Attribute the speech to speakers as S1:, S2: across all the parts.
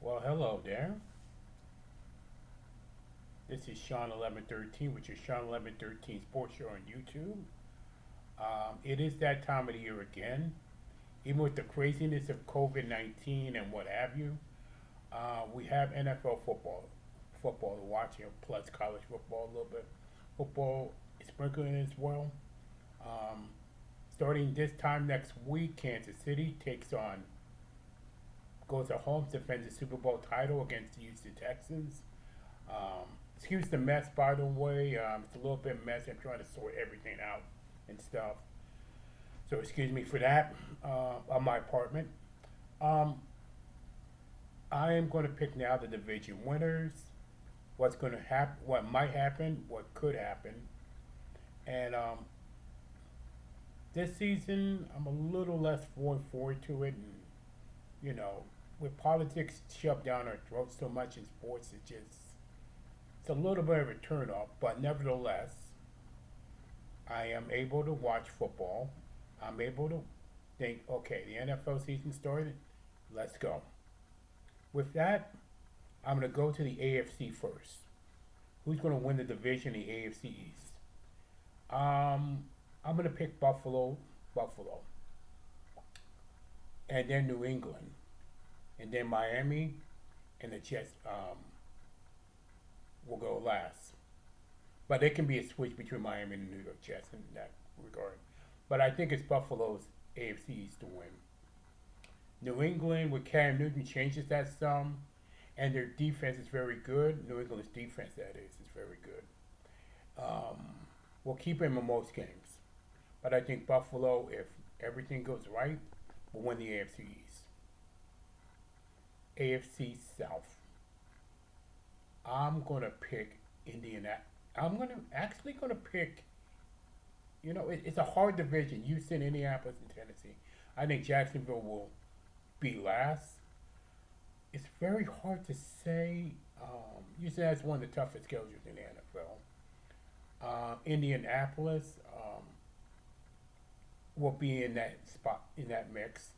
S1: Well, hello there. This is Shawn 1113, which is Shawn 1113 Sports Show on YouTube. It is that time of the year again. Even with the craziness of COVID-19 and what have you, we have NFL football to watch here, plus college football a little bit. Football is sprinkling as well. Um, Starting this time next week, Kansas City goes to home to defend the Super Bowl title against the Houston Texans. Um, Excuse the mess, by the way. It's a little bit messy. I'm trying to sort everything out and stuff. So excuse me for that on my apartment. Um, I am going to pick now the division winners. What's going to happen? What might happen? What could happen? And this season, I'm a little less forward to it. And with politics shoved down our throats so much in sports, it's a little bit of a turnoff, but nevertheless, I am able to watch football. I'm able to think, okay, the NFL season started. Let's go. With that, I'm going to go to the AFC first. Who's going to win the division in the AFC East? I'm going to pick Buffalo, and then New England, and then Miami, and the Jets will go last. But it can be a switch between Miami and the New York Jets in that regard. But I think it's Buffalo's AFC East to win. New England with Cam Newton changes that some, and their defense is very good. New England's defense, that is very good. Um, will keep him in most games. But I think Buffalo, if everything goes right, will win the AFC East. AFC South. I'm gonna pick Indiana. I'm actually gonna pick. It's a hard division. Houston, Indianapolis, and Tennessee. I think Jacksonville will be last. It's very hard to say. Houston has one of the toughest schedules in the NFL. Indianapolis will be in that spot in that mix.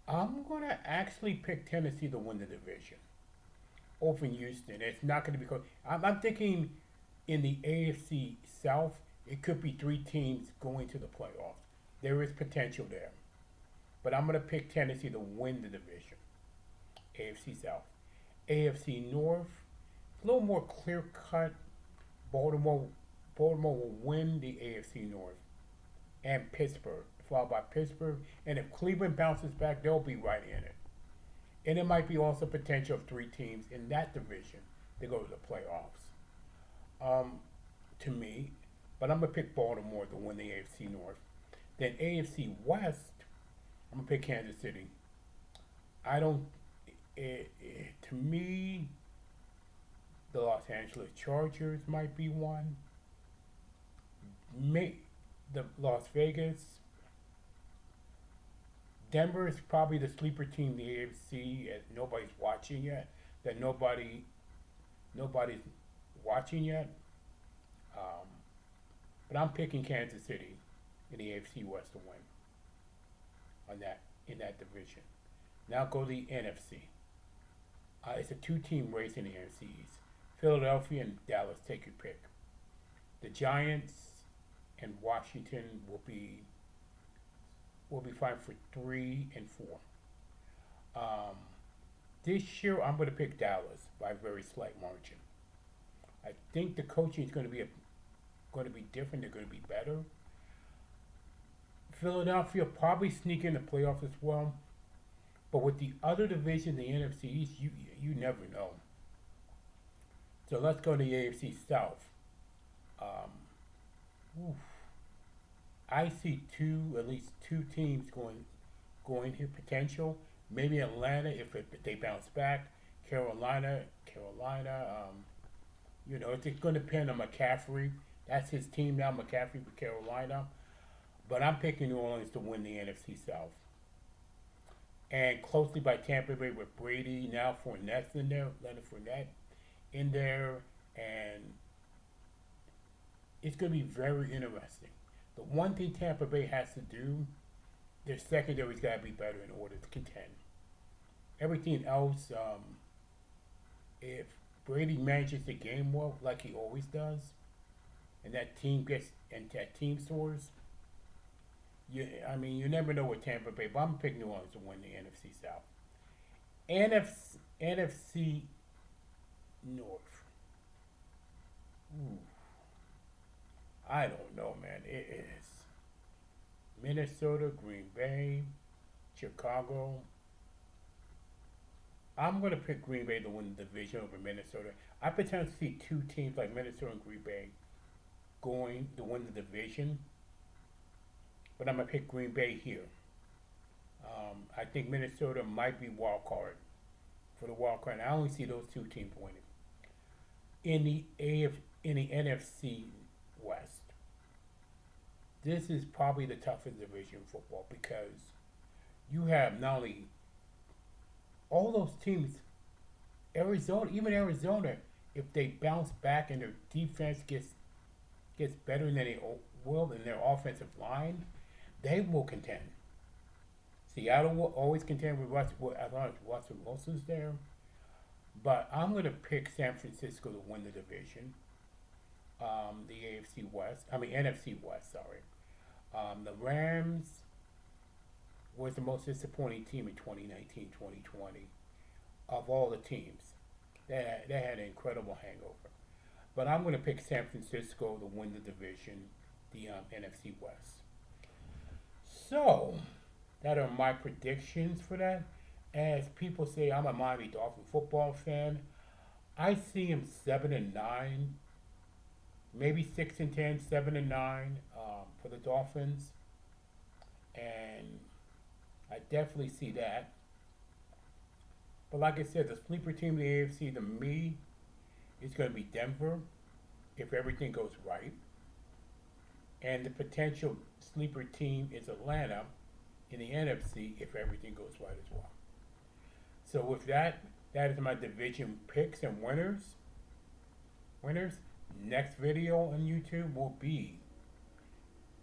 S1: I'm gonna actually pick Tennessee to win the division over Houston. It's not going to be close. I'm thinking in the AFC South, it could be three teams going to the playoffs. There is potential there. But I'm going to pick Tennessee to win the division. AFC South. AFC North, a little more clear cut. Baltimore, Baltimore will win the AFC North. And Pittsburgh, followed by Pittsburgh. And if Cleveland bounces back, they'll be right in it. And it might be also potential of three teams in that division to go to the playoffs. To me, but I'm gonna pick Baltimore to win the AFC North. Then AFC West, I'm gonna pick Kansas City. I don't. To me, the Los Angeles Chargers might be one. May the Las Vegas. Denver is probably the sleeper team in the AFC that nobody's watching yet. That nobody's watching yet. Um, but I'm picking Kansas City in the AFC West to win on that in that division. Now go to the NFC. It's a two-team race in the NFC East. Philadelphia and Dallas. Take your pick. The Giants and Washington will be fine for 3 and 4. Um, this year, I'm going to pick Dallas by a very slight margin. I think the coaching is going to be different. They're going to be better. Philadelphia probably sneak in the playoffs as well. But with the other division, the NFC East, you never know. So let's go to the AFC South. Um, oof. I see at least two teams going here potential. Maybe Atlanta if they bounce back. Carolina. It's going to depend on McCaffrey. That's his team now, McCaffrey for Carolina. But I'm picking New Orleans to win the NFC South. And closely by Tampa Bay with Brady. Now Fournette's in there. Leonard Fournette in there. And it's going to be very interesting. The one thing Tampa Bay has to do, their secondary's got to be better in order to contend. everything else, if Brady manages the game well, like he always does, and that team gets and that team soars, I mean, you never know with Tampa Bay. But I'm picking New Orleans to win the NFC South. NFC North. Ooh, I don't know, man. It is Minnesota, Green Bay, Chicago. I'm going to pick Green Bay to win the division over Minnesota. I potentially see two teams like Minnesota and Green Bay going to win the division, but I'm going to pick Green Bay here. I think Minnesota might be wild card for the wild card. I only see those two teams winning in the NFC West. This is probably the toughest division in football because you have not only all those teams, even Arizona, if they bounce back and their defense gets better than they will in their offensive line, they will contend. Seattle will always contend with as long as Russell Wilson's there. But I'm going to pick San Francisco to win the division. The NFC West, sorry. The Rams was the most disappointing team in 2019-2020 of all the teams. They had an incredible hangover. But I'm going to pick San Francisco to win the division, the NFC West. So, that are my predictions for that. As people say, I'm a Miami Dolphin football fan. I see him 7-9, maybe 6-10, 7-9 for the Dolphins, and I definitely see that. But like I said, the sleeper team in the AFC to me is going to be Denver if everything goes right, and the potential sleeper team is Atlanta in the NFC if everything goes right as well. So with that, that is my division picks and winners. Next video on YouTube will be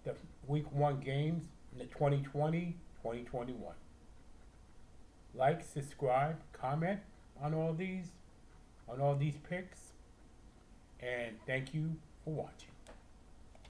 S1: the week 1 games in the 2020-2021. Like, subscribe, comment on all these picks, and thank you for watching.